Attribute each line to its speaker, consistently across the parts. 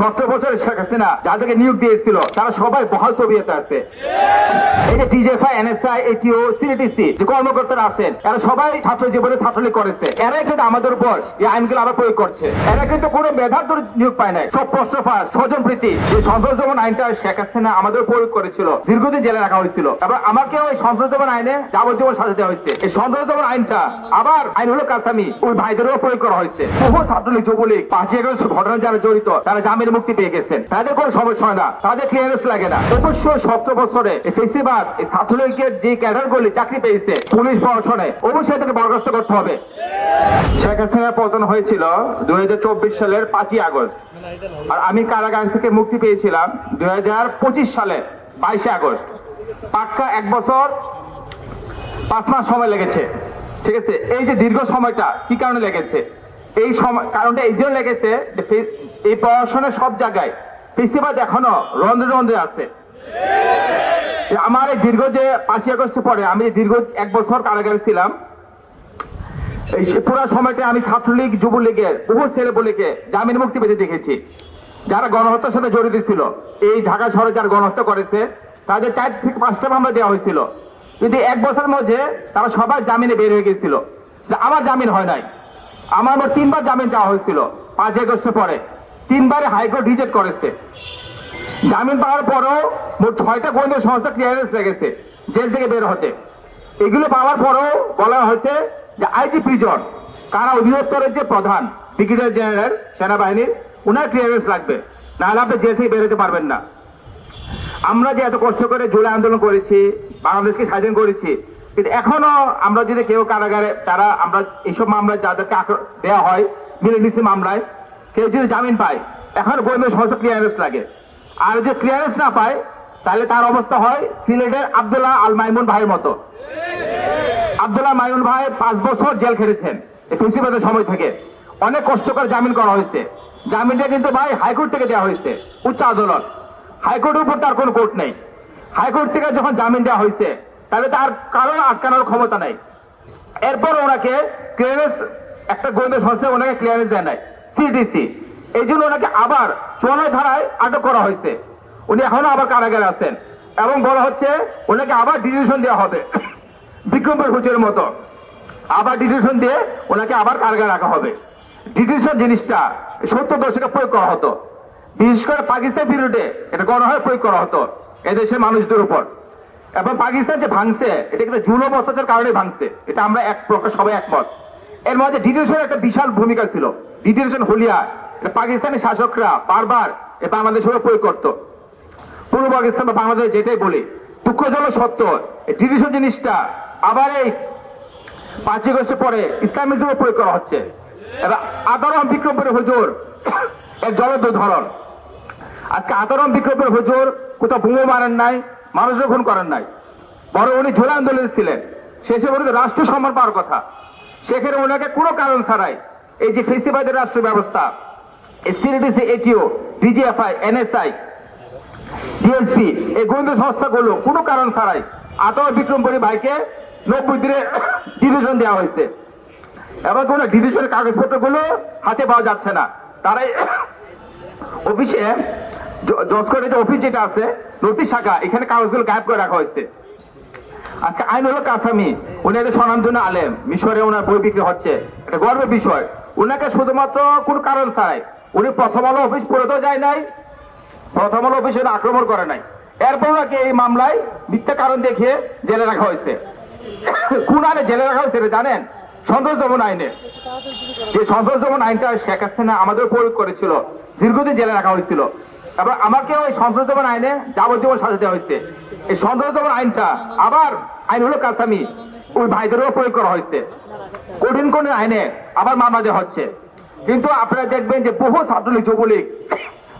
Speaker 1: বছরের শেখ হাসিনা যাদেরকে নিয়োগ দিয়েছিল তারা সবাই বহাল তবিয়তে আছে। এই যে ডিজিএফআই, এনএসআই, এটিও, সিটিসি যে কর্মকর্তারা আছেন এরা সবাই ছাত্র জীবনে ছাত্রলীগ করেছে। এরাই কিন্তু আমাদের উপর এই আইনগুলো আবার প্রয়োগ করছে। এরা কিন্তু কোনো মেধার ধরে নিয়োগ পায় নাই, সব প্রশ্নফাঁস, স্বজনপ্রীতি। যে সন্ত্রাস দমন আইনটা শেখ হাসিনা আমাদের প্রয়োগ করেছিল, দীর্ঘদিন জেলে রাখা হয়েছিল। এবং আমাকেও এই সন্ত্রাস দমন আইনে যাবজ্জীবন সাজা দেওয়া হয়েছে। এই সন্ত্রাস দমন আইনটা আবার আইন হলো কাসামি ওই ভাইদেরও প্রয়োগ করা হয়েছে। বহু ছাত্রলীগ, যুবলীগ 5 আগস্ট ঘটনা যারা জড়িত তারা জামিনে মুক্তি পেয়ে গেছেন, তাদের কোনো সমস্যা হয় না, তাদের ক্লিয়ারেন্স লাগে না। অবশ্যই 17 বছরে এই ফেসিবাদ, এই ছাত্রলীগের যে ক্যাডারগুলি চাকরি পেয়েছে পুলিশ প্রশাসনে, অবশ্যই তাদেরকে বরখাস্ত করতে হবে। শেখ হাসিনার পতন হয়েছিল 2024 সালের 5 আগস্ট, আর আমি কারাগার থেকে মুক্তি পেয়েছিলাম 2025 সালের 22 আগস্ট। পাক্কা 1 বছর 5 মাস সময় লেগেছে। ঠিক আছে, এই যে দীর্ঘ সময়টা কি কারণে লেগেছে? এই সময় কারণটা এই জন্য লেগেছে যে এই প্রশাসনের সব জায়গায় ফেসিবাদ এখনো রন্ধ্রে রন্ধ্রে আছে। আমার এই দীর্ঘ যে 5 আগস্টের পরে আমি দীর্ঘ 1 বছর কারাগারে ছিলাম, এই পুরো সময়টা আমি ছাত্রলীগ, যুবলীগের বহু ছেলেপুলেকে জামিন মুক্তি পেতে দেখেছি। যারা গণহত্যার সাথে জড়িত ছিল, এই ঢাকা শহরে যারা গণহত্যা করেছে তাদের 4 থেকে 5টা মামলা দেওয়া হয়েছিল, কিন্তু 1 বছরের মধ্যে তারা সবাই জামিনে বের হয়ে গেছিল। আমার জামিন হয় নাই। আমার মোট 3 বার জামিন চাওয়া হয়েছিল 5 আগস্টের পরে, 3 বারে হাইকোর্ট রিজেক্ট করেছে। জামিন পাওয়ার পরও মোট 6টা গোয়েন্দা সংস্থা ক্লিয়ারেন্স লেগেছে জেল থেকে বের হতে। এগুলো পাওয়ার পরও বলা হয়েছে যে আইজি প্রিজন, কারা অধিদপ্তরের যে প্রধান ব্রিগেডিয়ার জেনারেল সেনাবাহিনীর, ওনার ক্লিয়ারেন্স লাগবে, নাহলে আপনি জেল থেকে বের হতে পারবেন না। আমরা যে এত কষ্ট করে জুলাই আন্দোলন করেছি, বাংলাদেশকে স্বাধীন করেছি, কিন্তু এখনো আমরা যদি কেউ কারাগারে যারা আমরা এইসব মামলায় যাদেরকে দেওয়া হয় মিলেমিশি মামলায়, কেউ যদি জামিন পায় এখন গোয়েন্দা সংস্থা ক্লিয়ারেন্স লাগে। আর যদি ক্লিয়ারেন্স না পায় তাহলে তার অবস্থা হয় সিলেটের আব্দুল্লাহ আল মাইমুন ভাইয়ের মতো। আব্দুল্লাহ মাইমুন ভাই 5 বছর জেল খেটেছেন এই ফেসিবাদের সময় থেকে, অনেক কষ্ট করে জামিন করা হয়েছে। জামিনটা কিন্তু ভাই হাইকোর্ট থেকে দেওয়া হয়েছে, উচ্চ আদালত। হাইকোর্টের উপর তার কোনো কোর্ট নেই। হাইকোর্ট থেকে যখন জামিন দেওয়া হয়েছে তাহলে তার কারো আটকানোর ক্ষমতা নাই। এরপর ওনাকে ক্লিয়ারেন্স, একটা গোয়েন্দা সংস্থা ওনাকে ক্লিয়ারেন্স দেয় নাই, সিটিসি। এই জন্য ওনাকে আবার 54 ধারায় আটক করা হয়েছে। উনি এখনো আবার কারাগারে আছেন এবং বলা হচ্ছে ওনাকে আবার ডিটেনশন দেওয়া হবে বিক্রমপুর হুজুরের মতো। আবার ডিটেনশন দিয়ে ওনাকে আবার কারাগারে রাখা হবে। ডিটেনশন জিনিসটা 70 দশকে প্রয়োগ করা হতো, বিশেষ করে পাকিস্তান বিরুদ্ধে এটা গণহারে প্রয়োগ করা হতো এদেশের মানুষদের উপর। এবং পাকিস্তান যে ভাঙছে এটা কিন্তু জুলুম অত্যাচার কারণে ভাঙছে, এটা আমরা এক প্রকার সবাই একমত। এর মধ্যে ডিটেনশনের একটা বিশাল ভূমিকা ছিল। ডিটেনশন হলিয়া এটা পাকিস্তানি শাসকরা বারবার বাংলাদেশের প্রয়োগ করতো। পূর্ব পাকিস্তান বা বাংলাদেশ যেটাই বলি, দুঃখজনক সত্য ডিটেনশন জিনিসটা আবার এই 5 আগস্টের পরে ইসলামিস্টদের প্রয়োগ করা হচ্ছে। এবার আদরম বিক্রমপুরের হুজুর এক জলদ উদাহরণ। আজকে আদরম বিক্রমপুরের হুজুর কোথাও বোমা মারেন নাই, মানুষের খুন করেন নাই, বড় উনি ঝোলা আন্দোলনে ছিলেন। শেষে বলতে রাষ্ট্র সম্মান পাওয়ার কথা, সেখানে ওনাকে কোনো কারণ ছাড়াই এই যে ফেসিবাদের রাষ্ট্র ব্যবস্থা, সিটিসি, এটিও, ডিজিএফআই, এনএসআই, ডিএসপি, এই গোয়েন্দা সংস্থাগুলো কোনো কারণ ছাড়াই আতর বিক্রমপুরী ভাইকে 90 দিনে ডিটেনশন দেওয়া হয়েছে। এবং কোনো ডিটেনশনের কাগজপত্রগুলো হাতে পাওয়া যাচ্ছে না। তারাই অফিসে জসকরের যে অফিস যেটা আছে নথি শাখা, এখানে কাগজগুলো গায়েব করে রাখা হয়েছে। আজকে আইন হলো কাসামি, উনি একটা স্বনামধন্য আলেম, মিশরে ওনার বই বিক্রি হচ্ছে, এটা গর্বের বিষয়। ওনাকে শুধুমাত্র কোনো কারণ ছাড়াই উনি প্রথম আলো অফিস পড়েতেও যায় নাই, প্রথম আলো অফিসে আক্রমণ করে নাই। এরপর ওনাকে এই মামলায় মিথ্যা কারণ দেখিয়ে জেলে রাখা হয়েছে। কোন আইনে জেলে রাখা হয়েছে জানেন? সন্ত্রাস দমন আইনে। যে সন্ত্রাস দমন আইনটা শেখ হাসিনা আমাদের প্রয়োগ করেছিল, দীর্ঘদিন জেলে রাখা হয়েছিল। এবং আমাকেও এই সন্ত্রাস দমন আইনে যাবজ্জীবন সাজা দেওয়া হয়েছে। এই সন্ত্রাস দমন আইনটা আবার আইন হলো কাসামি ওই ভাইদেরও প্রয়োগ করা হয়েছে। কঠিন কোন আইনে আবার মামলা দেওয়া হচ্ছে। কিন্তু আপনারা দেখবেন যে বহু ছাত্রলীগ, যুবলীগ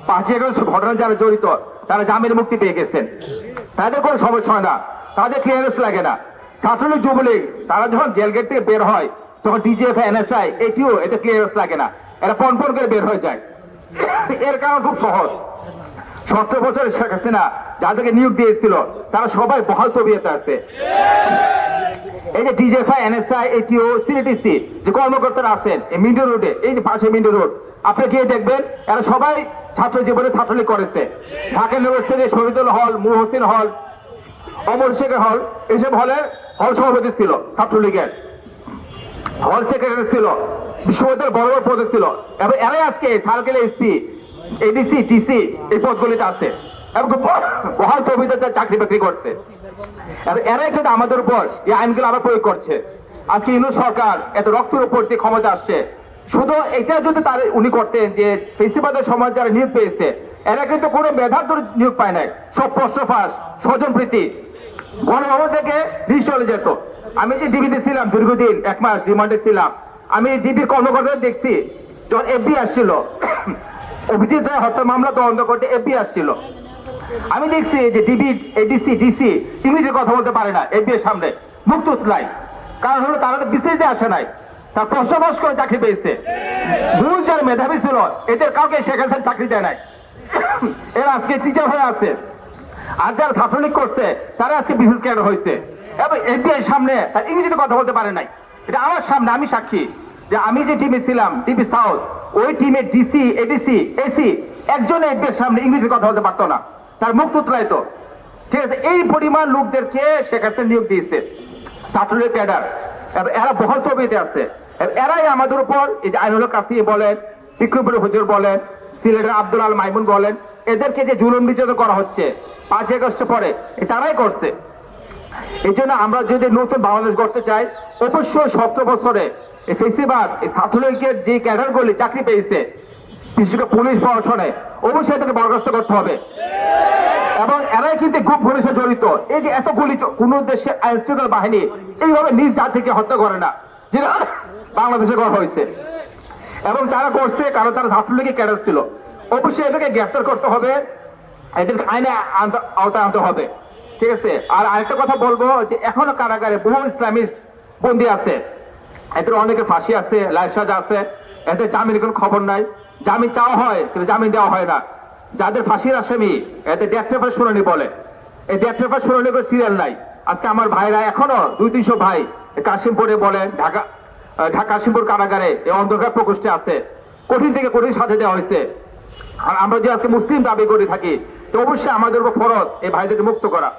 Speaker 1: 5 আগস্ট ঘটনা যারা জড়িত তারা জামিনে মুক্তি পেয়ে গেছেন, তাদের কোনো সমস্যা হয় না, তাদের ক্লিয়ারেন্স লাগে না। ছাত্রলীগ, যুবলীগ তারা যখন জেল গেট থেকে বের হয় তখন ডিজিএফআই, এনএসআই, এটিও, এতে ক্লিয়ারেন্স লাগে না, এরা পণ করে বের হয়ে যায়। এর কারণ খুব সহজ। 17 বছরের শেখ হাসিনা যাদেরকে নিয়োগ দিয়েছিল তারা সবাই বহাল তবিয়তে আছে। এই যে ডিজেফাই, এনএসআই, এটিও, সিটিসি যে কর্মকর্তারা আছেন এই মিন্টো রোডে, এই যে পাশে মিন্টো রোড, আপনি গিয়ে দেখবেন এরা সবাই ছাত্র জীবনে ছাত্রলীগ করেছে। ঢাকা ইউনিভার্সিটি শহীদুল হল, মুহসিন হল, অমর শেখের হল, এইসব হলের হল সভাপতি ছিল ছাত্রলীগের, হল সেক্রেটারি ছিল, বিশ্ববিদ্যালয়ের বড় বড় পদে ছিল, এবং এরাই আজকে সার্কেল এসপি, এডিসি, টিসি এই পদগুলিতে আছে এবং বহাল তহবিলে চাকরি বাকরি করছে। এবং এরাই কিন্তু আমাদের উপর এই আইনগুলো আবার প্রয়োগ করছে। আজকে ইউনিট সরকার এত রক্তের উপর দিয়ে ক্ষমতা আসছে, শুধু এটা যদি তার উনি করতেন যে ফেসিবাদের সময় যারা নিয়োগ পেয়েছে এরা কিন্তু কোনো মেধার ধরে নিয়োগ পায় নাই, সব প্রশ্ন ফাঁস, স্বজন প্রীতি, গণভবন থেকে লিস্ট চলে যেত। আমি যে ডিবিতে ছিলাম দীর্ঘদিন 1 মাস রিমান্ডে ছিলাম, আমি ডিবির কর্মকর্তাদের দেখছি যখন এফবি আসছিল অভিজিৎ রায় হত্যা মামলা তদন্ত করতে এফবি আসছিল, আমি দেখছি যে ডিবি, এডিসি, ডিসি ইংরেজি কথা বলতে পারে না এফবি এর সামনে, মুখ তুতলাই, কারণ হলো তারা তো বিসিএসে আসে নাই, তার প্রশ্ন ফাঁস করে চাকরি পেয়েছে। মূল যারা মেধাবী ছিল এদের কাউকে শেখ হাসিনা চাকরি দেয় নাই, এরা আজকে টিচার হয়ে আছে। আর যারা ছাত্রলীগ করছে তারা আজকে বিসিএস ক্যাডার হয়েছে এবং এফবিআই সামনে তার ইংরেজিতে কথা বলতে পারে নাই। এটা আমার সামনে, আমি সাক্ষী যে আমি যে টিমে ছিলাম টিভি সাউথ, ওই টিমে ডিসি, এডিসি, এসি একজন এফবিআই সামনে ইংরেজিতে কথা বলতে পারতো না, তার মুখ তুতলাইতো। ঠিক আছে, এই পরিমাণ লোকদেরকে শেখ হাসিনা নিয়োগ দিয়েছে ছাত্রলীগ ক্যাডার, এরা বহাল তহবিলে আছে। এরাই আমাদের উপর এই যে আইনুল কাসিম বলেন, বিক্রমপুর হুজুর বলেন, সিলেটের আব্দুল আল মাইমুন বলেন, এদেরকে যে জুলুম নির্যাতন করা হচ্ছে 5 আগস্ট পরে তারাই করছে। এই জন্য আমরা যদি নতুন বাংলাদেশ গড়তে চাই, অবশ্যই 17 বছরে এই ফেসিবাদ, এই ছাত্রলীগের যে ক্যাডারগুলি চাকরি পেয়েছে বিশেষ করে পুলিশ প্রশাসনে, অবশ্যই এদেরকে বরখাস্ত করতে হবে। এবং এরাই কিন্তু গ্রুপ পুলিশে জড়িত। এই যে এতগুলি কোন দেশের আইন শৃঙ্খলা বাহিনী এইভাবে নিজ জাতিকে হত্যা করে না, যেটা বাংলাদেশে করা হয়েছে। এবং তারা করছে কারণ তারা ছাত্রলীগের ক্যাডার ছিল। অবশ্যই এদেরকে গ্রেফতার করতে হবে, এদেরকে আইনে আওতায় আনতে হবে। ঠিক আছে, আর আরেকটা কথা বলবো যে এখনো কারাগারে বহু ইসলামিস্ট বন্দী আছে, এদের অনেকের ফাঁসি আছে, লাইফ সাজা আছে, এদের জামিনের কোনো খবর নাই, জামিন চাওয়া হয় কিন্তু জামিন দেওয়া হয় না। যাদের ফাঁসির আসামি এদের ডেথ পেপার শুনানি বলে, এই ডেথ পেপার শুনানি করে সিরিয়াল নাই। আজকে আমার ভাইরা এখনো 200-300 ভাই কাশিমপুরে বলেন, ঢাকা কাশিমপুর কারাগারে এই অন্ধকার প্রকোষ্ঠে আছে, কঠিন থেকে কঠিন সাজা দেওয়া হয়েছে। আর আমরা যে আজকে মুসলিম দাবি করে থাকি, তো অবশ্যই আমাদের উপর ফরজ এই ভাইদেরকে মুক্ত করা।